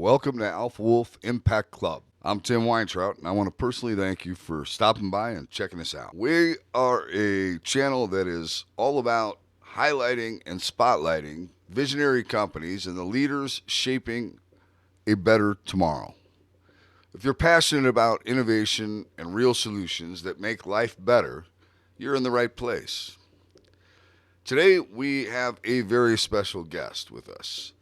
Welcome to Alpha Wolf Impact Club. I'm Tim Weintraut, and I want to personally thank you for stopping by and checking us out. We are a channel that is all about highlighting and spotlighting visionary companies and the leaders shaping a better tomorrow. If you're passionate about innovation and real solutions that make life better, you're in the right place. Today, we have a very special guest with us.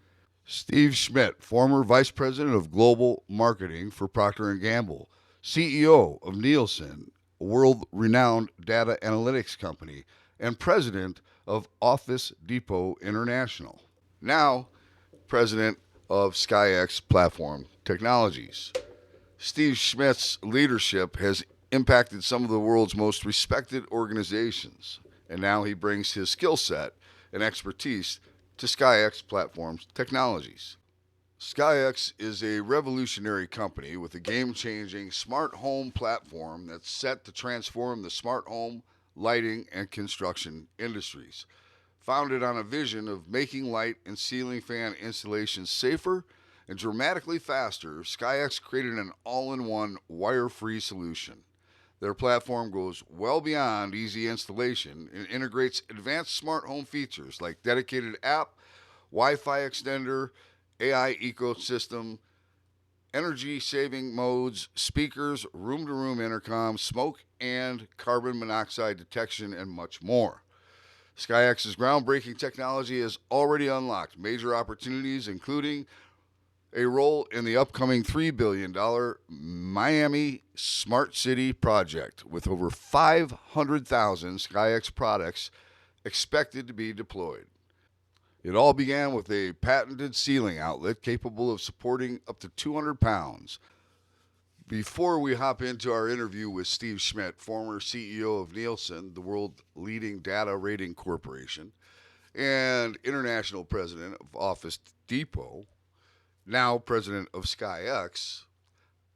Steve Schmidt, former Vice President of Global Marketing for Procter & Gamble, CEO of Nielsen, a world-renowned data analytics company, and President of Office Depot International. Now, President of SKYX Platform Technologies. Steve Schmidt's leadership has impacted some of the world's most respected organizations, and now he brings his skill set and expertise to SKYX Platform Technologies. SKYX is a revolutionary company with a game-changing smart home platform that's set to transform the smart home, lighting, and construction industries. Founded on a vision of making light and ceiling fan installations safer and dramatically faster, SKYX created an all-in-one wire-free solution. Their platform goes well beyond easy installation and integrates advanced smart home features like dedicated app, Wi-Fi extender, AI ecosystem, energy-saving modes, speakers, room-to-room intercom, smoke and carbon monoxide detection, and much more. SKYX's groundbreaking technology has already unlocked major opportunities, including a role in the upcoming $3 billion Miami Smart City project, with over 500,000 SKYX products expected to be deployed. It all began with a patented ceiling outlet capable of supporting up to 200 pounds. Before we hop into our interview with Steve Schmidt, former CEO of Nielsen, the world-leading data rating corporation, and international president of Office Depot, now president of SKYX,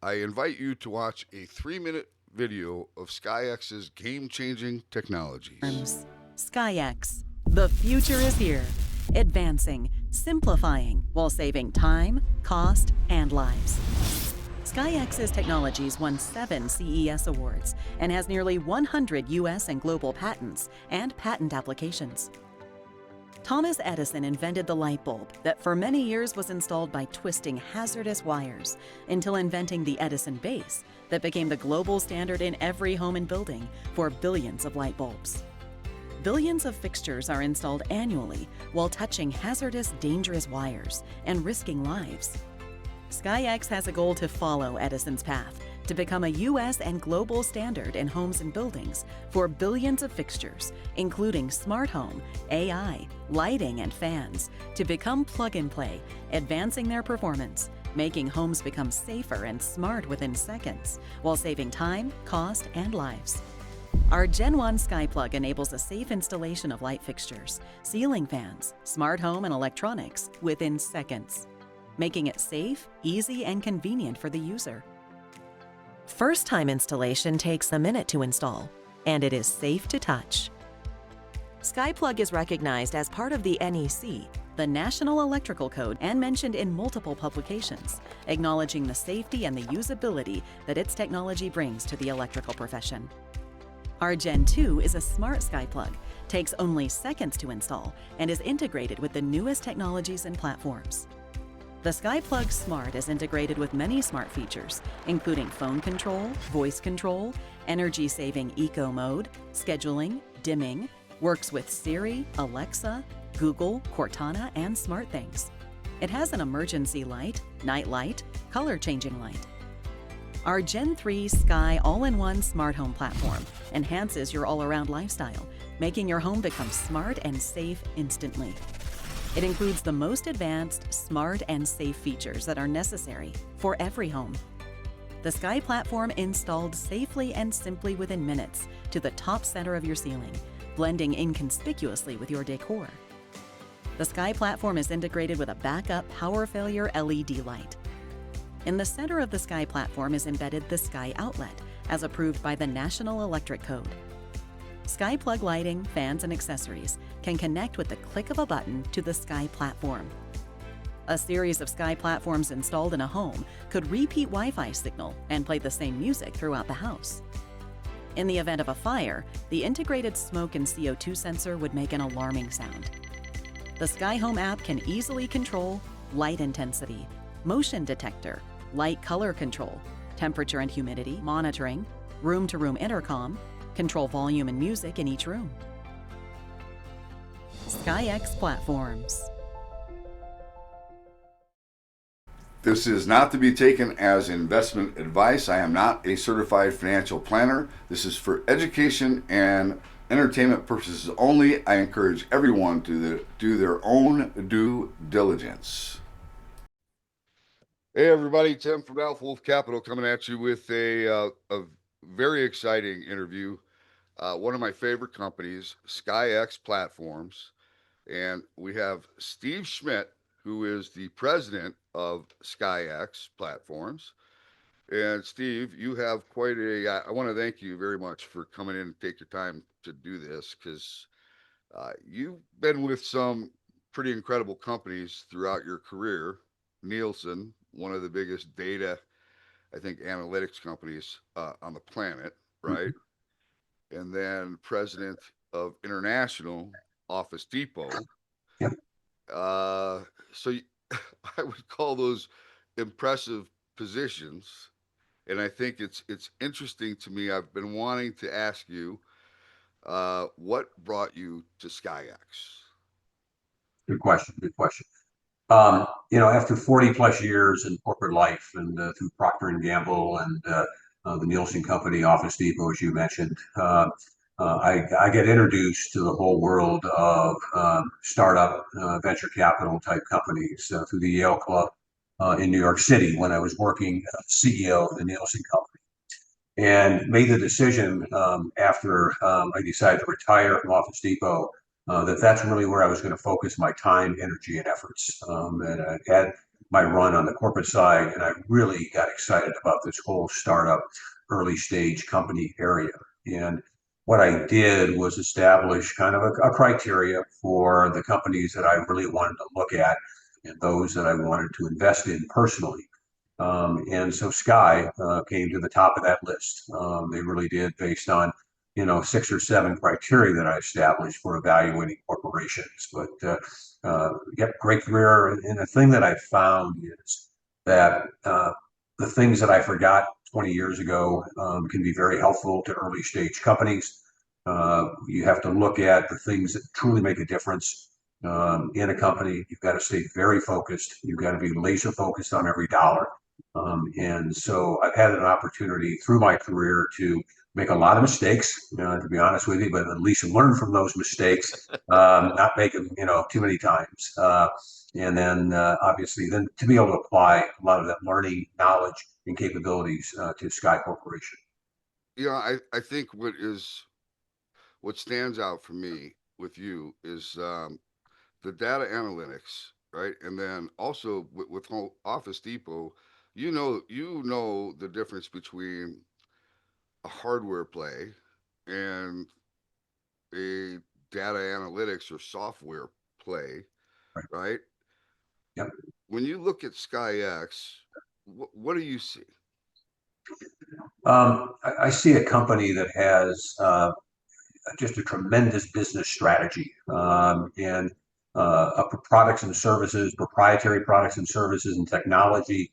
I invite you to watch a 3-minute video of SKYX's game-changing technologies. SKYX, the future is here, advancing, simplifying, while saving time, cost, and lives. SKYX's technologies won 7 CES awards and has nearly 100 US and global patents and patent applications. Thomas Edison invented the light bulb that for many years was installed by twisting hazardous wires until inventing the Edison base that became the global standard in every home and building for billions of light bulbs. Billions of fixtures are installed annually while touching hazardous, dangerous wires and risking lives. SKYX has a goal to follow Edison's path to become a US and global standard in homes and buildings for billions of fixtures, including smart home, AI, lighting, and fans, to become plug-and-play, advancing their performance, making homes become safer and smart within seconds, while saving time, cost, and lives. Our Gen 1 SkyPlug enables a safe installation of light fixtures, ceiling fans, smart home, and electronics within seconds, making it safe, easy, and convenient for the user. First-time installation takes a minute to install, and it is safe to touch. SkyPlug is recognized as part of the NEC, the National Electrical Code, and mentioned in multiple publications, acknowledging the safety and the usability that its technology brings to the electrical profession. Our Gen 2 is a smart SkyPlug, takes only seconds to install, and is integrated with the newest technologies and platforms. The SkyPlug Smart is integrated with many smart features, including phone control, voice control, energy-saving eco mode, scheduling, dimming, works with Siri, Alexa, Google, Cortana, and SmartThings. It has an emergency light, night light, color-changing light. Our Gen 3 Sky all-in-one smart home platform enhances your all-around lifestyle, making your home become smart and safe instantly. It includes the most advanced, smart, and safe features that are necessary for every home. The Sky platform installed safely and simply within minutes to the top center of your ceiling, blending inconspicuously with your decor. The Sky platform is integrated with a backup power failure LED light. In the center of the Sky platform is embedded the Sky outlet, as approved by the National Electric Code. SkyPlug lighting, fans, and accessories can connect with the click of a button to the Sky platform. A series of Sky platforms installed in a home could repeat Wi-Fi signal and play the same music throughout the house. In the event of a fire, the integrated smoke and CO2 sensor would make an alarming sound. The Sky Home app can easily control light intensity, motion detector, light color control, temperature and humidity monitoring, room-to-room intercom, control volume and music in each room. SKYX Platforms. This is not to be taken as investment advice. I am not a certified financial planner. This is for education and entertainment purposes only. I encourage everyone to do their own due diligence. Hey everybody, Tim from Alpha Wolf Capital coming at you with a very exciting interview. One of my favorite companies, SKYX Platforms, and we have Steve Schmidt, who is the president of SKYX Platforms. And Steve, you have quite I want to thank you very much for coming in and take your time to do this, because you've been with some pretty incredible companies throughout your career. Nielsen, one of the biggest data, I think, analytics companies on the planet, right? Mm-hmm. And then president of International Office Depot. Yep. So I would call those impressive positions. And I think it's interesting to me. I've been wanting to ask you, what brought you to SKYX? Good question. Good question. After 40 plus years in corporate life and through Procter and Gamble and the Nielsen Company, Office Depot, as you mentioned, I get introduced to the whole world of startup venture capital type companies through the Yale Club in New York City when I was working CEO of the Nielsen Company, and made the decision after I decided to retire from Office Depot that's really where I was going to focus my time, energy, and efforts. And I had my run on the corporate side, and I really got excited about this whole startup, early stage company area. And what I did was establish kind of a criteria for the companies that I really wanted to look at and those that I wanted to invest in personally. And so Sky came to the top of that list. They really did, based on 6 or 7 criteria that I established for evaluating corporations. But great career. And the thing that I found is that the things that I forgot 20 years ago can be very helpful to early stage companies. You have to look at the things that truly make a difference in a company. You've got to stay very focused. You've got to be laser focused on every dollar. And so I've had an opportunity through my career to make a lot of mistakes, to be honest with you, but at least learn from those mistakes, not make them, too many times. And then obviously then to be able to apply a lot of that learning, knowledge, and capabilities to Sky Corporation. I think what stands out for me with you is the data analytics, right? And then also with Office Depot, you know the difference between a hardware play and a data analytics or software play, right? Yep. When you look at SKYX, what do you see? I see a company that has just a tremendous business strategy and products and services, proprietary products and services and technology.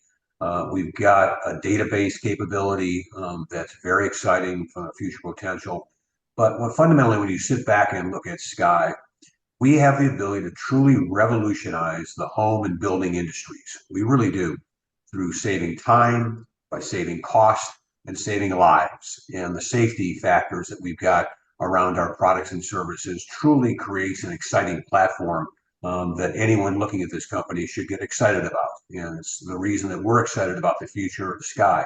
We've got a database capability that's very exciting from a future potential. But fundamentally, when you sit back and look at Sky, we have the ability to truly revolutionize the home and building industries. We really do, through saving time, by saving cost, and saving lives. And the safety factors that we've got around our products and services truly creates an exciting platform that anyone looking at this company should get excited about. And it's the reason that we're excited about the future of Sky.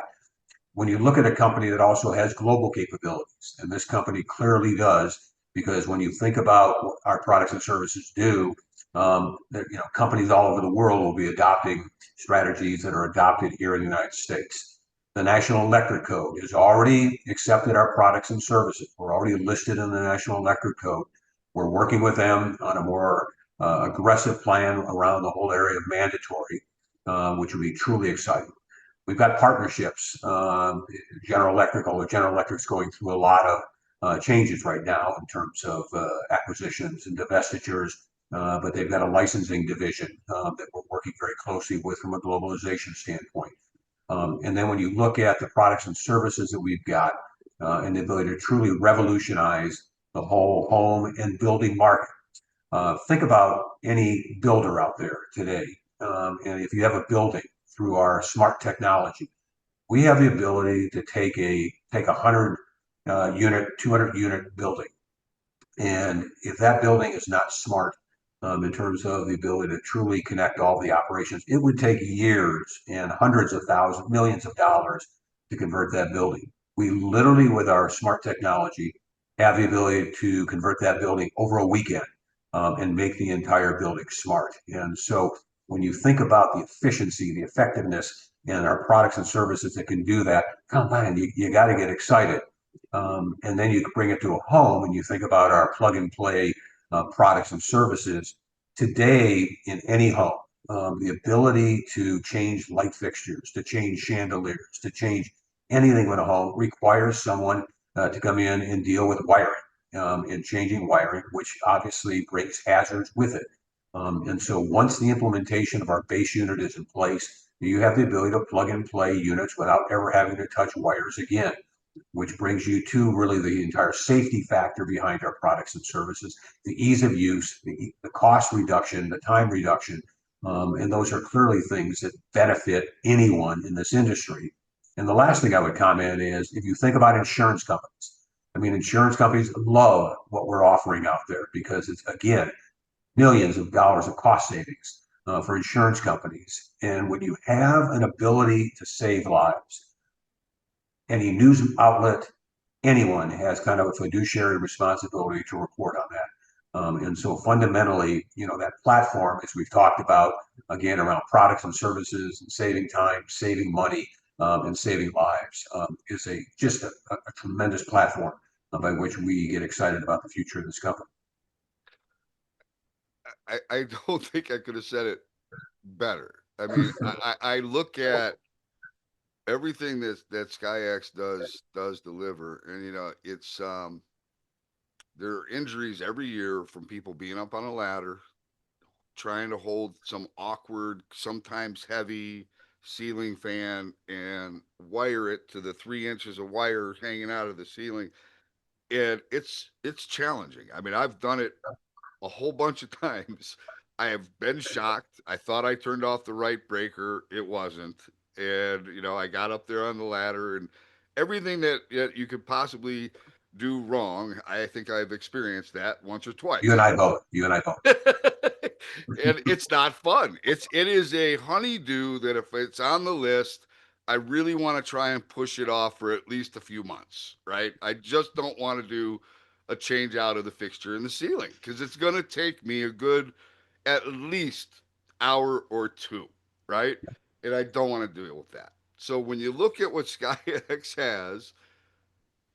When you look at a company that also has global capabilities, and this company clearly does, because when you think about what our products and services do, companies all over the world will be adopting strategies that are adopted here in the United States. The National Electric Code has already accepted our products and services. We're already listed in the National Electric Code. We're working with them on a more aggressive plan around the whole area of mandatory, which would be truly exciting. We've got partnerships. General Electric's going through a lot of changes right now in terms of acquisitions and divestitures, but they've got a licensing division that we're working very closely with from a globalization standpoint. And then when you look at the products and services that we've got and the ability to truly revolutionize the whole home and building market. Think about any builder out there today. And if you have a building through our smart technology, we have the ability to take a 100 unit, 200 unit building. And if that building is not smart in terms of the ability to truly connect all the operations, it would take years and hundreds of thousands, millions of dollars to convert that building. We literally, with our smart technology, have the ability to convert that building over a weekend and make the entire building smart. And so when you think about the efficiency, the effectiveness, and our products and services that can do that, come on, you got to get excited. And then you bring it to a home and you think about our plug and play products and services. Today, in any home, the ability to change light fixtures, to change chandeliers, to change anything in a home requires someone to come in and deal with wiring and changing wiring, which obviously brings hazards with it. And so once the implementation of our base unit is in place, you have the ability to plug and play units without ever having to touch wires again, which brings you to really the entire safety factor behind our products and services, the ease of use, the cost reduction, the time reduction. And those are clearly things that benefit anyone in this industry. And the last thing I would comment is if you think about insurance companies, I mean, insurance companies love what we're offering out there because it's, again, millions of dollars of cost savings for insurance companies. And when you have an ability to save lives, any news outlet, anyone has kind of a fiduciary responsibility to report on that. And so fundamentally, that platform, as we've talked about, again, around products and services and saving time, saving money, and saving lives, is just a tremendous platform by which we get excited about the future of this company. I don't think I could have said it better. I mean, I look at everything that SKYX does deliver, and it's there are injuries every year from people being up on a ladder, trying to hold some awkward, sometimes heavy ceiling fan and wire it to the 3 inches of wire hanging out of the ceiling, and it's challenging. I mean, I've done it a whole bunch of times. I have been shocked. I thought I turned off the right breaker. It wasn't. And, I got up there on the ladder and everything that you could possibly do wrong. I think I've experienced that once or You and twice. I both. You and I both. And it's not fun. It is a honeydew that if it's on the list, I really want to try and push it off for at least a few months, right? I just don't want to do a change out of the fixture in the ceiling because it's going to take me a good at least hour or two, right? And I don't want to deal with that. So when you look at what SKYX has,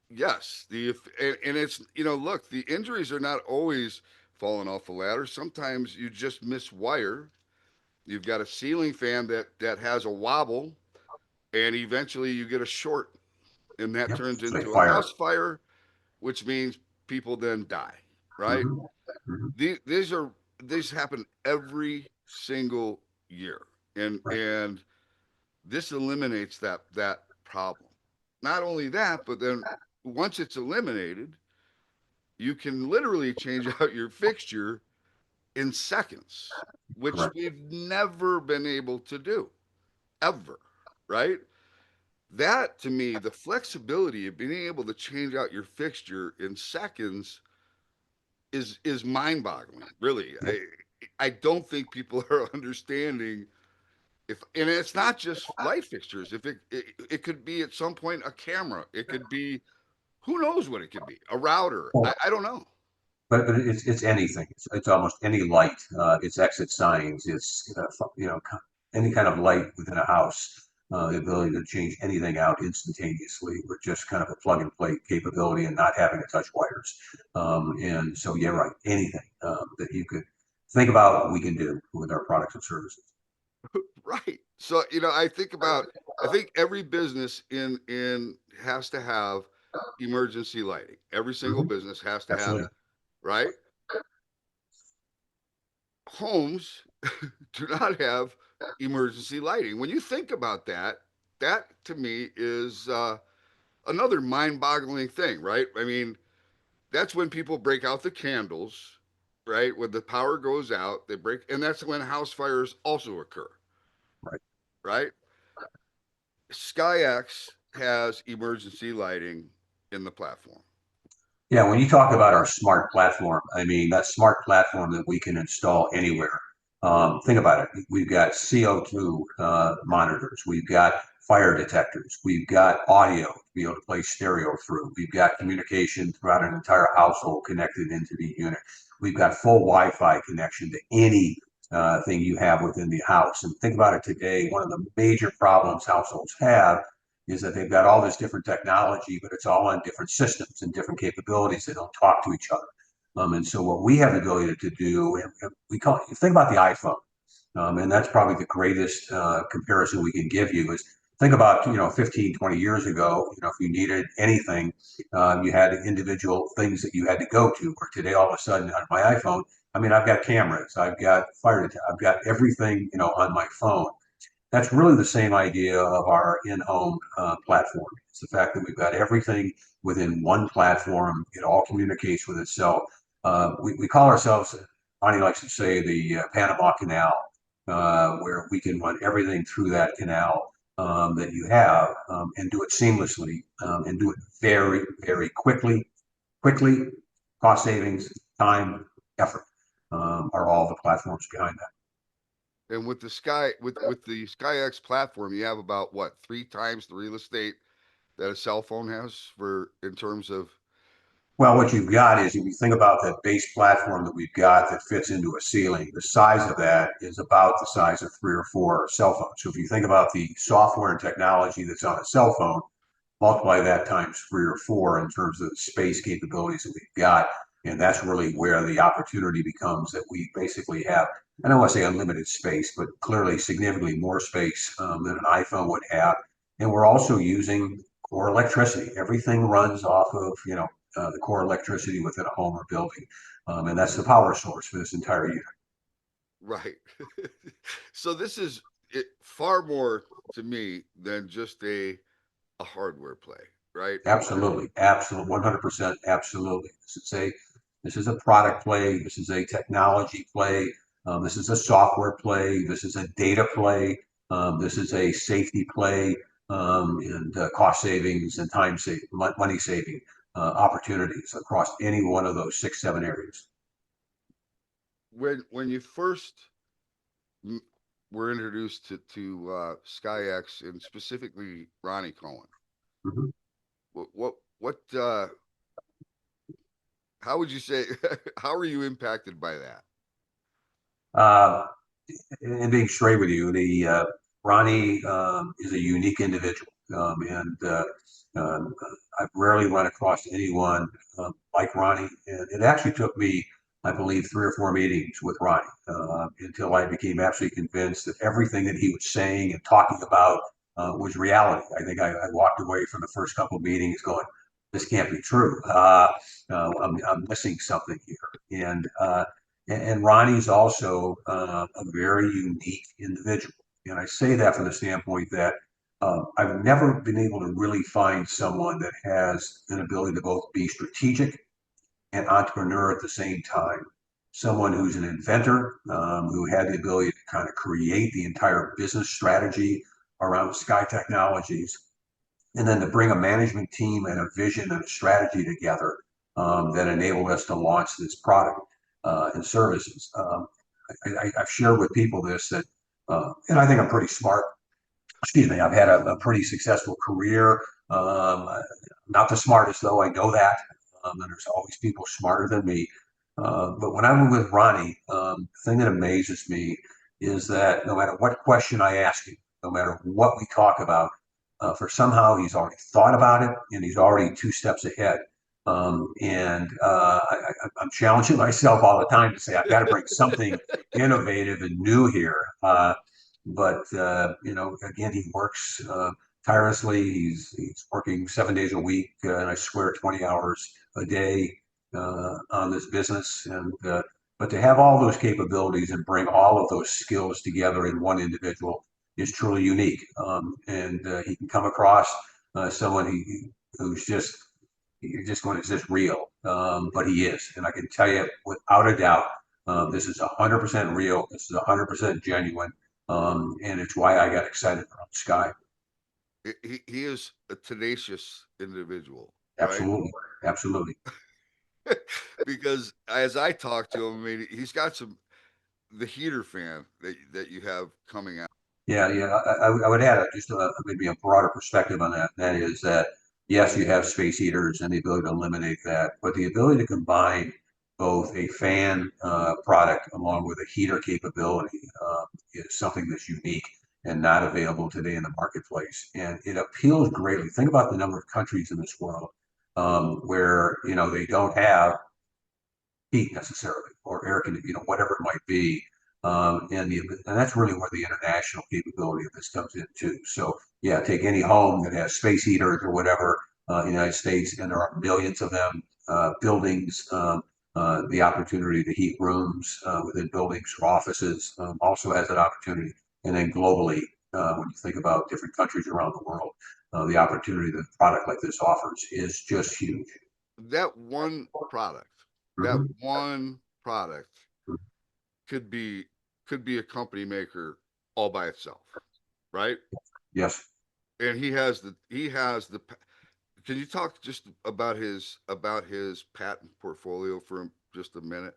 yes, and it's look, the injuries are not always falling off the ladder. Sometimes you just miss wire. You've got a ceiling fan that has a wobble, and eventually you get a short, and that Yep. turns It's like into a fire. house fire, which means people then die, right? Mm-hmm. Mm-hmm. These happen every single year, and Right. and this eliminates that problem. Not only that, but then once it's eliminated, you can literally change out your fixture in seconds, which Correct. we've never been able to do ever, right? That to me, the flexibility of being able to change out your fixture in seconds is mind-boggling. Really, Yep. I don't think people are understanding if, and it's not just light fixtures. If it could be at some point a camera, it could be who knows what it could be, a router. I don't know. But it's anything. It's almost any light. It's exit signs. It's any kind of light within a house. The ability to change anything out instantaneously with just kind of a plug and play capability and not having to touch wires. And so yeah, right. Anything that you could think about what we can do with our products and services. Right. So, I think every business in has to have emergency lighting. Every single Mhm. business has to have Absolutely. that, right? Homes do not have emergency lighting. When you think about that, that to me is another mind-boggling thing, right? I mean, that's when people break out the candles, right? When the power goes out, they break, and that's when house fires also occur, Right. right? SKYX has emergency lighting in the platform. Yeah, when you talk about our smart platform, I mean that smart platform that we can install anywhere. Think about it. We've got CO2 monitors. We've got fire detectors. We've got audio to be able to play stereo through. We've got communication throughout an entire household connected into the unit. We've got full Wi-Fi connection to any thing you have within the house. And think about it today. One of the major problems households have is that they've got all this different technology, but it's all on different systems and different capabilities. They don't talk to each other. And so what we have the ability to do, and we call it, think about the iPhone, and that's probably the greatest comparison we can give you is think about, 15, 20 years ago, if you needed anything, you had individual things that you had to go to, or today, all of a sudden on my iPhone, I mean, I've got cameras, I've got fire detect, I've got everything, on my phone. That's really the same idea of our in-home platform. It's the fact that we've got everything within one platform. It all communicates with itself. We call ourselves, Ronnie likes to say, the Panama Canal, where we can run everything through that canal that you have and do it seamlessly and do it very, very quickly, cost savings, time, effort are all the platforms behind that. And with the SkyX platform, you have about what, three times the real estate that a cell phone has for in terms of Well, what you've got is if you think about that base platform that we've got that fits into a ceiling, the size of that is about the size of 3 or 4 cell phones. So if you think about the software and technology that's on a cell phone, multiply that times 3 or 4 in terms of the space capabilities that we've got. And that's really where the opportunity becomes that we basically have, I don't want to say unlimited space, but clearly significantly more space than an iPhone would have. And we're also using core electricity. Everything runs off of, the core electricity within a home or building. And that's the power source for this entire unit. right. So this is it far more to me than just a hardware play, right? Absolutely, absolutely, 100%, absolutely. This is a product play. This is a technology play. This is a software play. This is a data play. This is a safety play and cost savings and money saving opportunities across any one of those 6, 7 areas. When you first were introduced to SkyX and specifically Ronnie Cohen, Mhm. what how would you say how are you impacted by that? Uh, and being straight with you, the Ronnie is a unique individual, and I've rarely run across anyone like Ronnie. And it actually took me, I believe, 3 or 4 meetings with Ronnie until I became absolutely convinced that everything that he was saying and talking about was reality. I think I walked away from the first couple of meetings going, "This can't be true. I'm missing something here." And Ronnie's also a very unique individual. And I say that from the standpoint that I've never been able to really find someone that has an ability to both be strategic and entrepreneur at the same time. Someone who's an inventor, who had the ability to kind of create the entire business strategy around Sky Technologies, and then to bring a management team and a vision and a strategy together that enabled us to launch this product and services. I've shared with people this that, and I think I'm pretty smart. Excuse me. I've had a pretty successful career. Not the smartest though. I know that. And there's always people smarter than me. But when I'm with Ronnie, the thing that amazes me is that no matter what question I ask him, no matter what we talk about, for somehow he's already thought about it and he's already 2 steps ahead. I'm challenging myself all the time to say I've got to bring something innovative and new here. But again, he works tirelessly. He's working 7 days a week, and I swear 20 hours a day on this business. But to have all those capabilities and bring all of those skills together in one individual is truly unique. And he can come across someone who's just you're just going, is this real? But he is. And I can tell you without a doubt, this is 100% real. This is 100% genuine. And it's why I got excited around Sky. He is a tenacious individual, right? Absolutely. Absolutely. Because as I talk to him, I mean, he's got the heater fan that you have coming out. Yeah, yeah. I would add just maybe a broader perspective on that. That is that, yes, you have space heaters and the ability to eliminate that, but the ability to combine both a fan product along with a heater capability is something that's unique and not available today in the marketplace. And it appeals greatly. Think about the number of countries in this world where they don't have heat necessarily or air conditioning, whatever it might be. And that's really where the international capability of this comes in too. So yeah, take any home that has space heaters or whatever in the United States, and there are millions of them. Buildings, the opportunity to heat rooms within buildings or offices also has that opportunity. And then globally, when you think about different countries around the world, the opportunity that a product like this offers is just huge. That one product, that Mhm. one product could be could be a company maker all by itself, right? Yes. And he has the. Can you talk just about his patent portfolio for just a minute?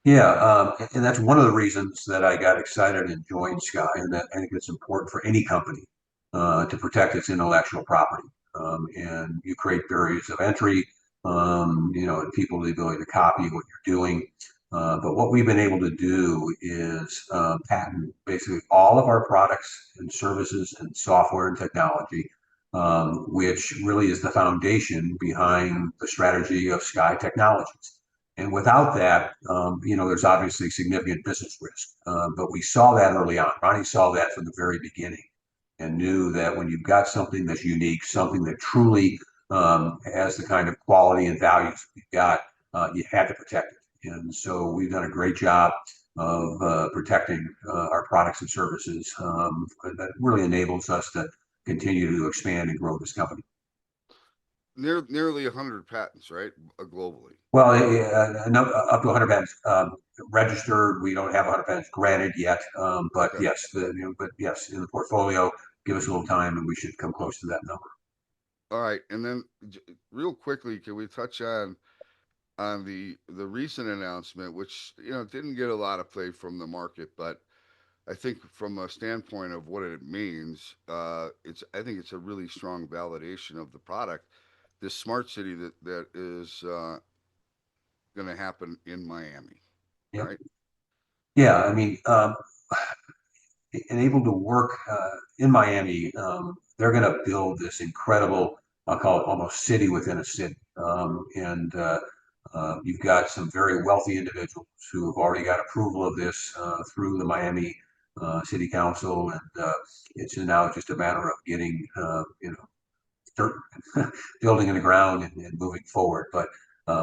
Yeah, and that's one of the reasons that I got excited and joined Sky, and that I think it's important for any company to protect its intellectual property. And you create barriers of entry, and people the ability to copy what you're doing. But what we've been able to do is patent basically all of our products and services and software and technology, which really is the foundation behind the strategy of Sky Technologies. And without that, there's obviously significant business risk. But we saw that early on. Ronnie saw that from the very beginning and knew that when you've got something that's unique, something that truly has the kind of quality and values we've got, you had to protect it. And so we've done a great job of protecting our products and services that really enables us to continue to expand and grow this company. Nearly 100 patents, right? Globally. Well, up to 100 patents registered. We don't have 100 patents granted yet, but Okay. yes, in the portfolio, give us a little time, and we should come close to that number. All right, and then real quickly, can we touch on the recent announcement, which didn't get a lot of play from the market, but I think from a standpoint of what it means, I think it's a really strong validation of the product. This smart city that is going to happen in Miami, Yep. right? Yeah, I mean, and able to work in Miami, they're going to build this incredible, I'll call it almost city within a city. And you've got some very wealthy individuals who have already got approval of this through the Miami City Council, and it's now just a matter of getting, dirt building in the ground and moving forward. But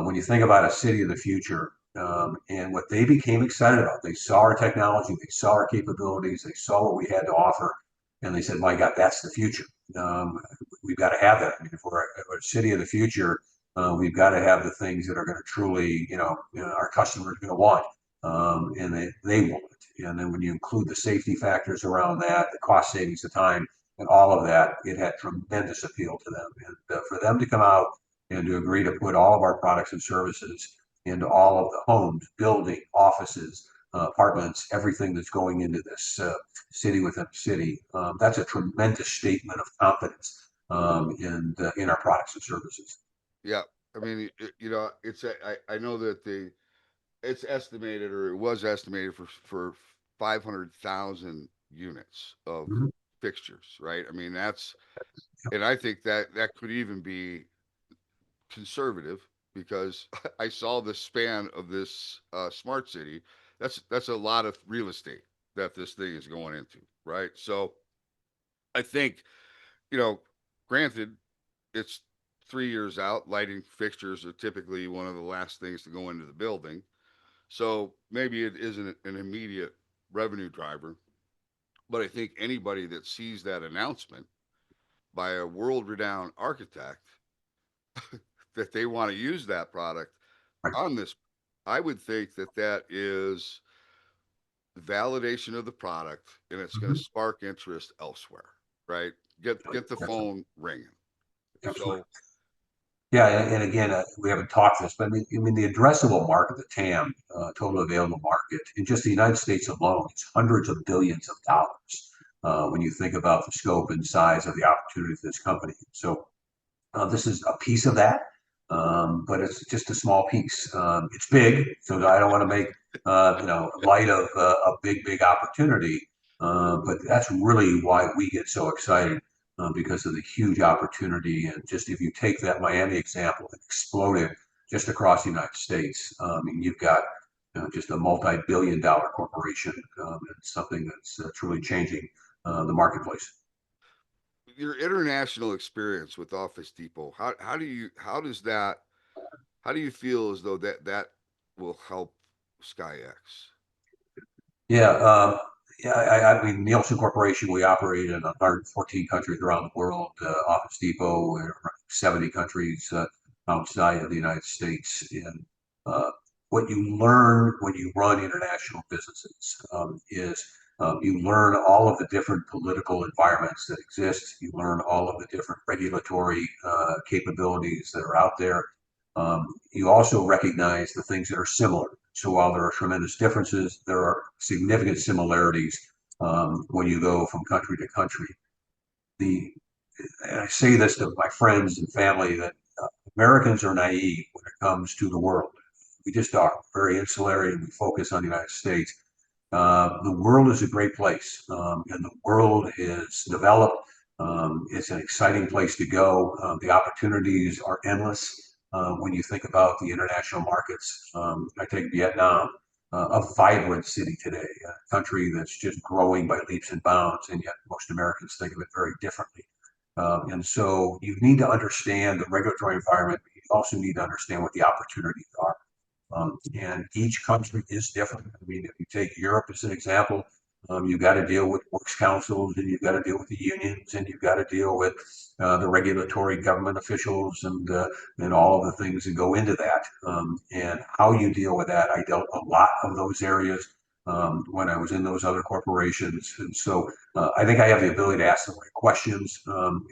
when you think about a city of the future and what they became excited about, they saw our technology, they saw our capabilities, they saw what we had to offer, and they said, "My God, that's the future. Um, we've got to have that. I mean, if we're a city of the future, we've got to have the things that are going to truly, our customers are going to want, and they want it. And then when you include the safety factors around that, the cost savings, the time, and all of that, it had tremendous appeal to them. And for them to come out and to agree to put all of our products and services into all of the homes, building, offices, apartments, everything that's going into this city within a city, that's a tremendous statement of confidence in our products and services. Yeah, I mean, I know that it's estimated, or it was estimated for 500,000 units of Mhm. fixtures, right? I mean, and I think that could even be conservative because I saw the span of this smart city. That's a lot of real estate that this thing is going into, right? So I think, you know, granted, it's 3 years out. Lighting fixtures are typically one of the last things to go into the building. So maybe it isn't an immediate revenue driver, but I think anybody that sees that announcement by a world renowned architect that they want to use that product Right. on this, I would think that that is validation of the product and it's going to Mhm. spark interest elsewhere, right? Get the Absolutely. phone ringing. Absolutely. So Yeah, and again, we haven't talked this, but I mean, the addressable market, the TAM, total available market, in just the United States alone, it's hundreds of billions of dollars when you think about the scope and size of the opportunity for this company. So this is a piece of that, but it's just a small piece. It's big, so I don't want to make light of a big opportunity, but that's really why we get so excited because of the huge opportunity. And just if you take that Miami example and explode it just across the United States, I mean, you've got just a multi-billion-dollar corporation and something that's truly changing the marketplace. your international experience with Office Depot, how do you feel as though that will help SkyX? Yeah, yeah. I mean, Nielsen Corporation. We operate in 114 countries around the world. Office Depot, in around 70 countries outside of the United States. And uh, what you learn when you run international businesses is you learn all of the different political environments that exist. You learn all of the different regulatory capabilities that are out there. You also recognize the things that are similar. So while there are tremendous differences, there are significant similarities when you go from country to country. The and I say this to my friends and family that Americans are naive when it comes to the world. We just are very insular and we focus on the United States. The world is a great place, and the world is developed. It's an exciting place to go. The opportunities are endless when you think about the international markets. I take Vietnam, a vibrant city today, a country that's just growing by leaps and bounds, and yet most Americans think of it very differently. And so you need to understand the regulatory environment, but you also need to understand what the opportunities are. And each country is different. I mean, if you take Europe as an example, you've got to deal with works councils and you've got to deal with the unions and you've got to deal with the regulatory government officials and all of the things that go into that. And how you deal with that, I dealt a lot of those areas when I was in those other corporations. And so I think I have the ability to ask the right questions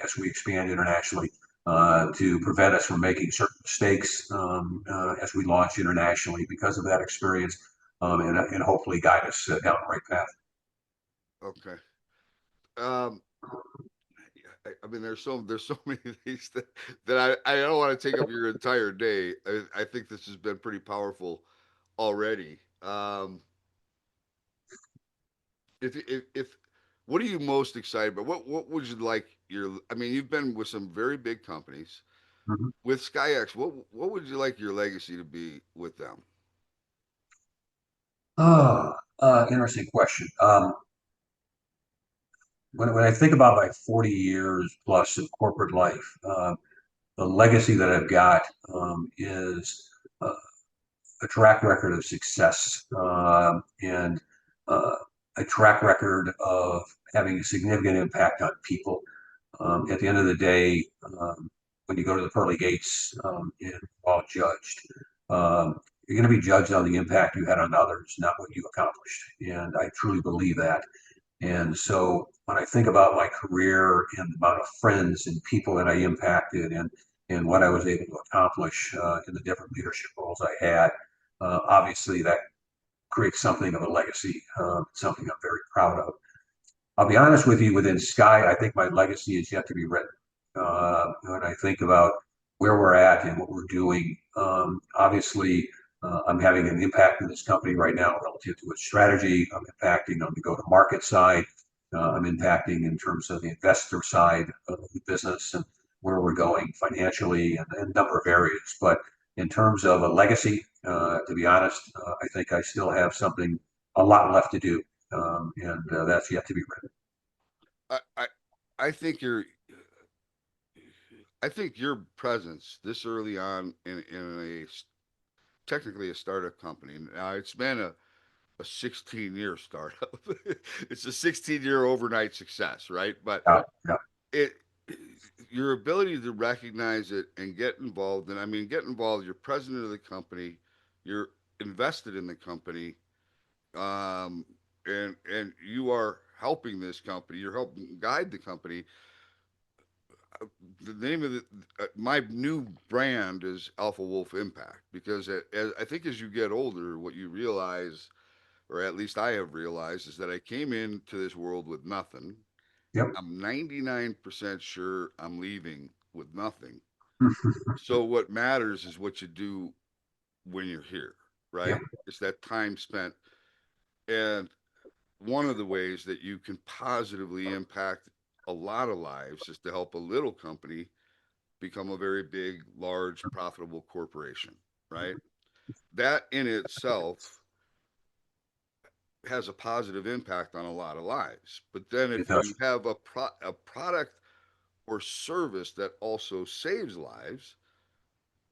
as we expand internationally to prevent us from making certain mistakes as we launch internationally because of that experience, and hopefully guide us down the right path. Okay. Um, I mean, there's so many things that I don't want to take up your entire day. I think this has been pretty powerful already. If what are you most excited about? What would you like your? I mean, you've been with some very big companies. Mhm. With SkyX, what would you like your legacy to be with them? Oh, interesting question. When I think about my 40 years plus of corporate life, the legacy that I've got is a track record of success and uh, a track record of having a significant impact on people. At the end of the day, when you go to the pearly gates and all judged, you're going to be judged on the impact you had on others, not what you accomplished. And I truly believe that. And so when I think about my career and the amount of friends and people that I impacted and what I was able to accomplish in the different leadership roles I had, obviously that creates something of a legacy, something I'm very proud of. I'll be honest with you, within Sky, I think my legacy is yet to be written. When I think about where we're at and what we're doing, obviously, I'm having an impact in this company right now relative to its strategy. I'm impacting on the go-to-market side. I'm impacting in terms of the investor side of the business and where we're going financially and a number of areas. But in terms of a legacy, to be honest, I think I still have something a lot left to do, and that's yet to be written. I, I, I think your, I think your presence this early on in technically a startup company. Now it's been a 16-year startup. It's a 16-year overnight success, right? But Yeah, yeah, it your ability to recognize it and get involved, and I mean get involved, you're president of the company, you're invested in the company, um, and you are helping this company, you're helping guide the company. The name of my new brand is Alpha Wolf Impact, because I think as you get older, what you realize, or at least I have realized, is that I came into this world with nothing. yep, I'm 99% sure I'm leaving with nothing. So what matters is what you do when you're here, yep, right? It's that time spent. And one of the ways that you can positively impact a lot of lives is to help a little company become a very big, large, profitable corporation, right? That in itself has a positive impact on a lot of lives. But then it if you does. have a product or service that also saves lives,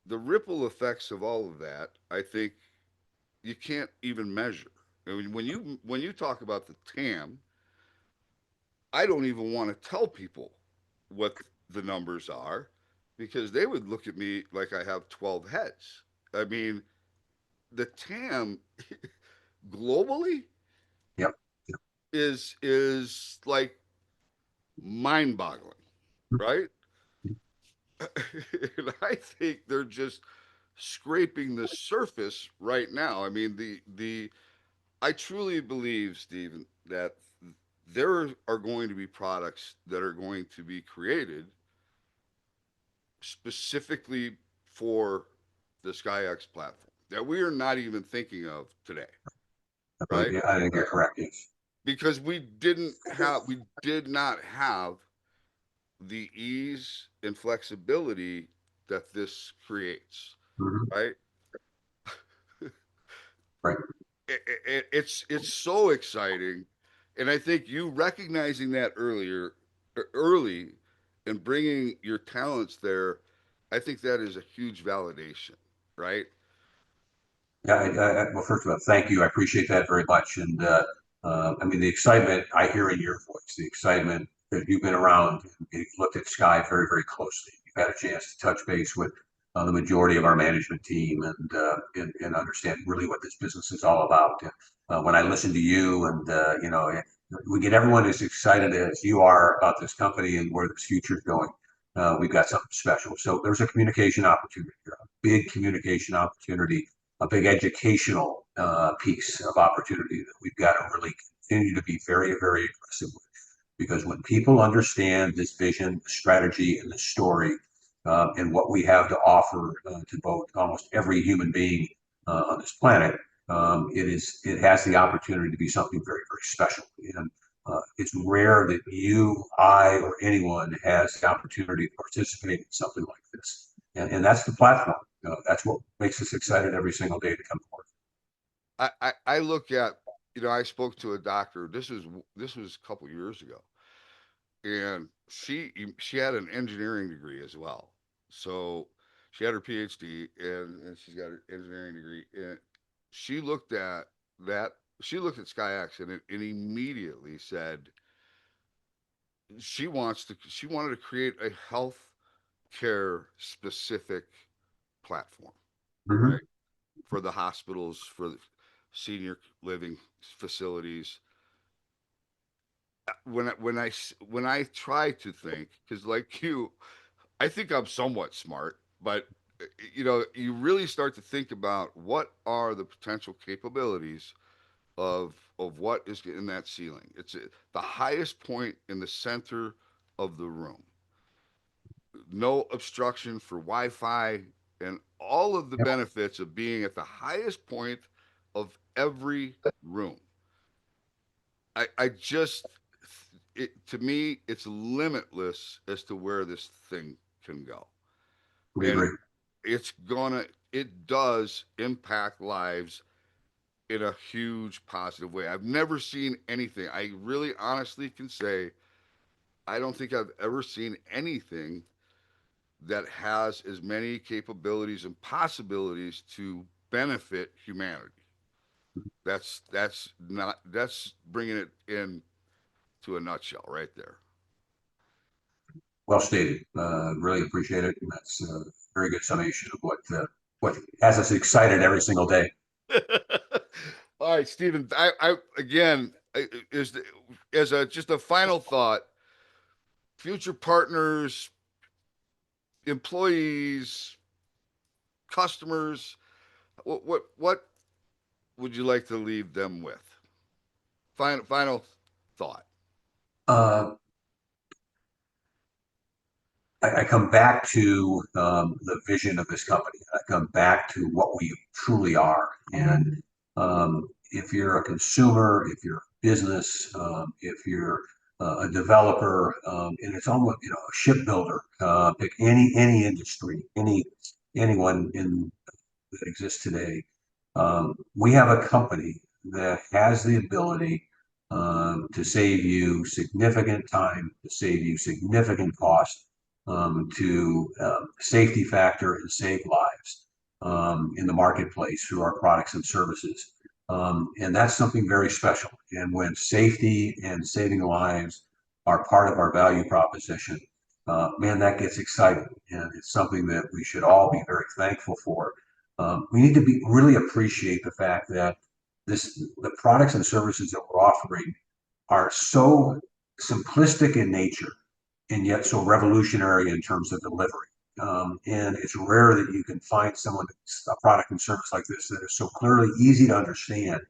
the ripple effects of all of that, I think you can't even measure. I mean, when you talk about the TAM, I don't even want to tell people what the numbers are, because they would look at me like I have 12 heads. I mean, the TAM globally Yep, yep. is like mind-boggling, right? And I think they're just scraping the surface right now. I mean, the I truly believe, Stephen, that there are going to be products that are going to be created specifically for the SKYX platform that we are not even thinking of today, I believe right? you. I think you're correct. Yes. Because we did not have the ease and flexibility that this creates, Hmm. right? Right. It's so exciting, and I think you recognizing that early, and bringing your talents there, I think that is a huge validation, right? Yeah, well, first of all, thank you. I appreciate that very much. And I mean, the excitement I hear in your voice, the excitement that you've been around, and you've looked at Sky very, very closely. You've had a chance to touch base with the majority of our management team and understand really what this business is all about. And, when I listen to you, and we get everyone as excited as you are about this company and where this future is going. We've got something special. So there's a communication opportunity here, a big communication opportunity, a big educational piece of opportunity that we've got to really continue to be very, very aggressive with. Because when people understand this vision, the strategy, and the story, and what we have to offer to both almost every human being on this planet, it has the opportunity to be something very, very special. And it's rare that you, I, or anyone has the opportunity to participate in something like this. And that's the platform. That's what makes us excited every single day to come to work. I look at, I spoke to a doctor. This was a couple years ago, and she had an engineering degree as well. So she had her PhD, and she's got her engineering degree. And she looked at that. She looked at SkyX, and immediately said she wanted to create a health care specific platform, Mm-hmm. right? For the hospitals, for the senior living facilities. When I try to think, because like you, I think I'm somewhat smart, but you really start to think about what are the potential capabilities of what is in that ceiling. It's the highest point in the center of the room. No obstruction for Wi-Fi, and all of the Yep. benefits of being at the highest point of every room. I just, to me, it's limitless as to where this thing can go. We And agree. it does impact lives in a huge positive way. I've never seen anything. I really honestly can say I don't think I've ever seen anything that has as many capabilities and possibilities to benefit humanity. That's bringing it in to a nutshell right there. Well stated. Really appreciate it. And that's a very good summation of what has us excited every single day. All right, Stephen. I again is the, as a just a final thought. Future partners, employees, customers. What would you like to leave them with? Final thought. Uh, I come back to the vision of this company. I come back to what we truly are. And if you're a consumer, if you're a business, if you're a developer, and it's almost a shipbuilder, pick any industry, anyone in that exists today. We have a company that has the ability to save you significant time, to save you significant cost, to safety factor and save lives in the marketplace through our products and services. And that's something very special. And when safety and saving lives are part of our value proposition, man, that gets exciting. And it's something that we should all be very thankful for. We need to be really appreciate the fact that the products and services that we're offering are so simplistic in nature and yet so revolutionary in terms of delivery. And it's rare that you can find a product and service like this that is so clearly easy to understand,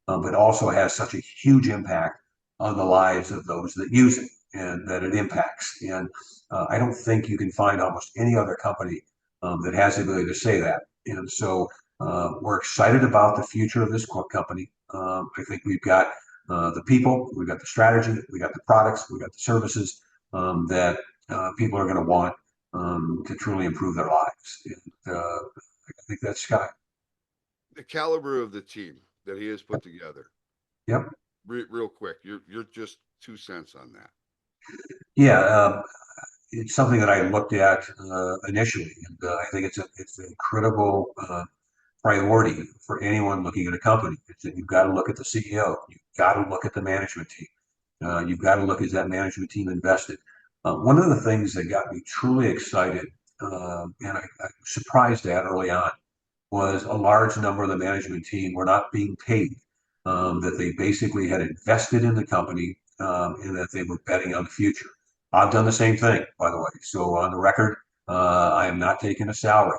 but also has such a huge impact on the lives of those that use it and that it impacts. And I don't think you can find almost any other company that has the ability to say that. And so we're excited about the future of this company. I think we've got the people, we've got the strategy, we got the products, we got the services that people are going to want to truly improve their lives. And I think that's Sky. The caliber of the team that he has put together. Yep. Real quick, you're just 2 cents on that. Yeah. It's something that I looked at initially, and I think it's an incredible priority for anyone looking at a company. It's that you've got to look at the CEO, you've got to look at the management team, you've got to look is that management team invested. One of the things that got me truly excited, and I was surprised at early on, was a large number of the management team were not being paid. That they basically had invested in the company and that they were betting on the future. I've done the same thing, by the way. So on the record, I am not taking a salary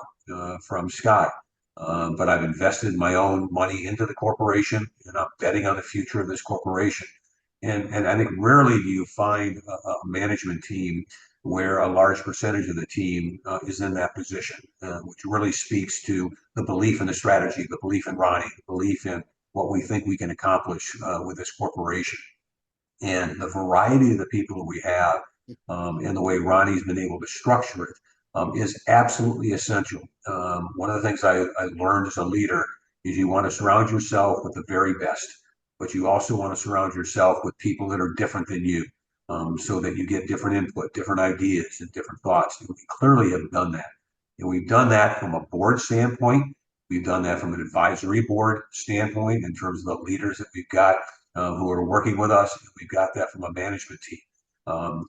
from Sky, but I've invested my own money into the corporation, and I'm betting on the future of this corporation. And I think rarely do you find a management team where a large percentage of the team is in that position, which really speaks to the belief in the strategy, the belief in Ronnie, the belief in what we think we can accomplish with this corporation. And the variety of the people that we have and the way Ronnie's been able to structure it is absolutely essential. One of the things I learned as a leader is you want to surround yourself with the very best, but you also want to surround yourself with people that are different than you so that you get different input, different ideas, and different thoughts. And we clearly have done that. And we've done that from a board standpoint. We've done that from an advisory board standpoint in terms of the leaders that we've got who are working with us. We've got that from a management team.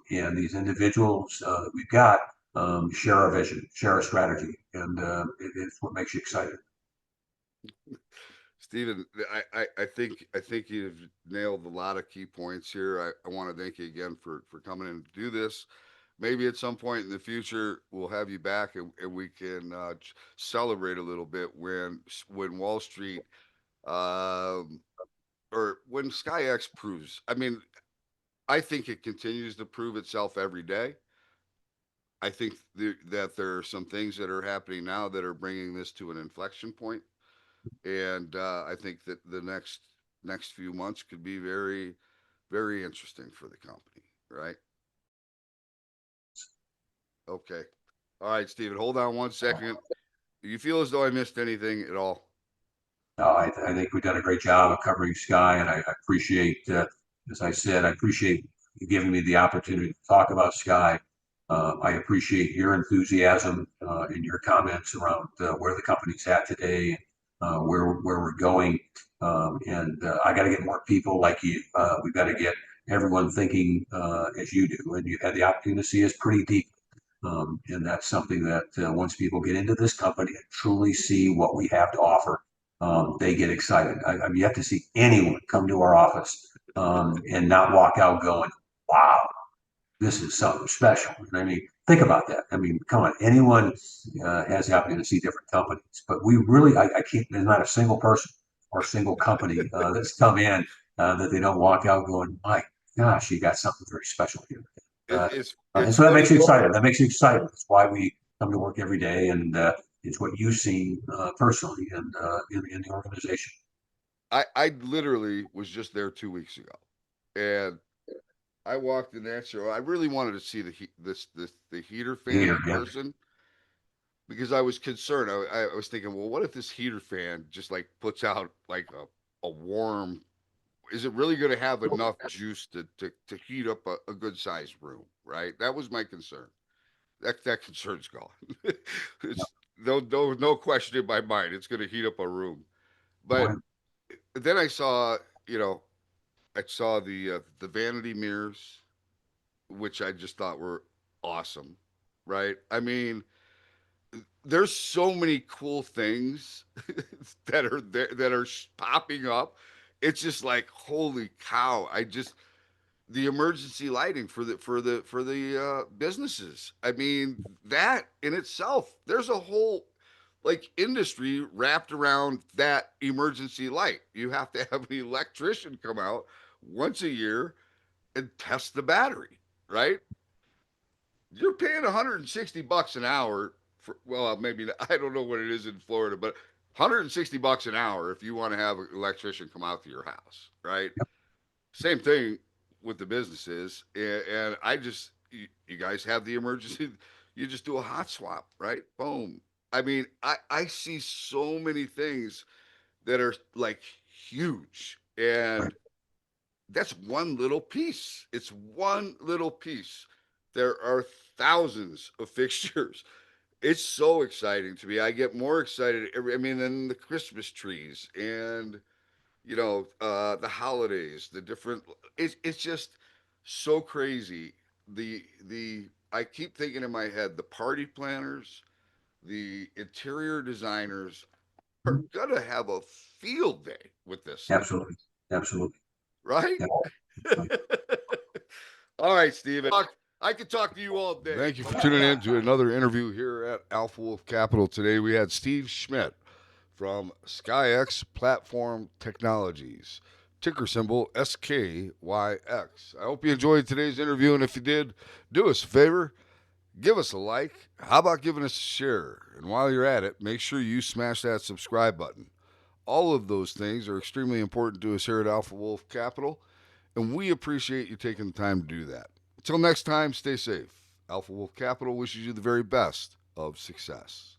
And these individuals that we've got share our vision, share our strategy, and it's what makes you excited. Stephen, I think you've nailed a lot of key points here. I want to thank you again for coming in to do this. Maybe at some point in the future we'll have you back and we can celebrate a little bit when Wall Street um, or when SkyX proves. I mean, I think it continues to prove itself every day. I think that there are some things that are happening now that are bringing this to an inflection point, and I think that the next few months could be very interesting for the company. Right? Okay. All right, Stephen, hold on 1 second. Do you feel as though I missed anything at all? I think we've done a great job of covering Sky, and I appreciate, as I said, I appreciate you giving me the opportunity to talk about Sky. I appreciate your enthusiasm and your comments around where the company's at today, where we're going, and I got to get more people like you. We've got to get everyone thinking as you do, and you had the opportunity to see us pretty deep. And that's something that once people get into this company and truly see what we have to offer, they get excited. I've yet to see anyone come to our office and not walk out going, wow, this is something special. I mean, think about that. I mean, come on, anyone has the opportunity to see different companies, but we really, I can't, there's not a single person or single company that's come in that they don't walk out going, my gosh, you got something very special here. It, Uh, it's and it's so that funny. makes you excited. That makes you excited. That's why we come to work every day, and it's what you've seen personally and in the organization. I literally was just there 2 weeks ago, and I walked in there, so I really wanted to see the heater fan Yeah, in yeah. person because I was concerned. I was thinking, well, what if this heater fan just like puts out like a warm? Is it really going to have enough juice to heat up a good sized room? Right. That was my concern. That concern's gone. It's no question in my mind. It's going to heat up a room. But Boy, then you know, I saw the vanity mirrors, which I just thought were awesome. Right? I mean, there's so many cool things that are there that are popping up. It's just like holy cow! I just the emergency lighting for the businesses. I mean, that in itself, there's a whole like industry wrapped around that emergency light. You have to have an electrician come out once a year and test the battery, right? You're paying $160 an hour for well, maybe I don't know what it is in Florida, but $160 an hour if you want to have an electrician come out to your house, right? Same thing with the businesses, and I just you guys have the emergency. You just do a hot swap, right? Boom. I mean, I see so many things that are like huge, right. and that's one little piece. It's one little piece. There are thousands of fixtures. It's so exciting to me. I get more excited every. I mean, than the Christmas trees and the holidays, the different. It's just so crazy. The I keep thinking in my head the party planners, the interior designers are Mhm. gonna have a field day with this stuff, Absolutely, absolutely. right? Yeah. All right, Steven. I could talk to you all day. Thank you for tuning in to another interview here at Alpha Wolf Capital. Today we had Steve Schmidt from SKYX Platform Technologies, ticker symbol SKYX. I hope you enjoyed today's interview, and if you did, do us a favor, give us a like. How about giving us a share? And while you're at it, make sure you smash that subscribe button. All of those things are extremely important to us here at Alpha Wolf Capital, and we appreciate you taking the time to do that. Until next time, stay safe. Alpha Wolf Capital wishes you the very best of success.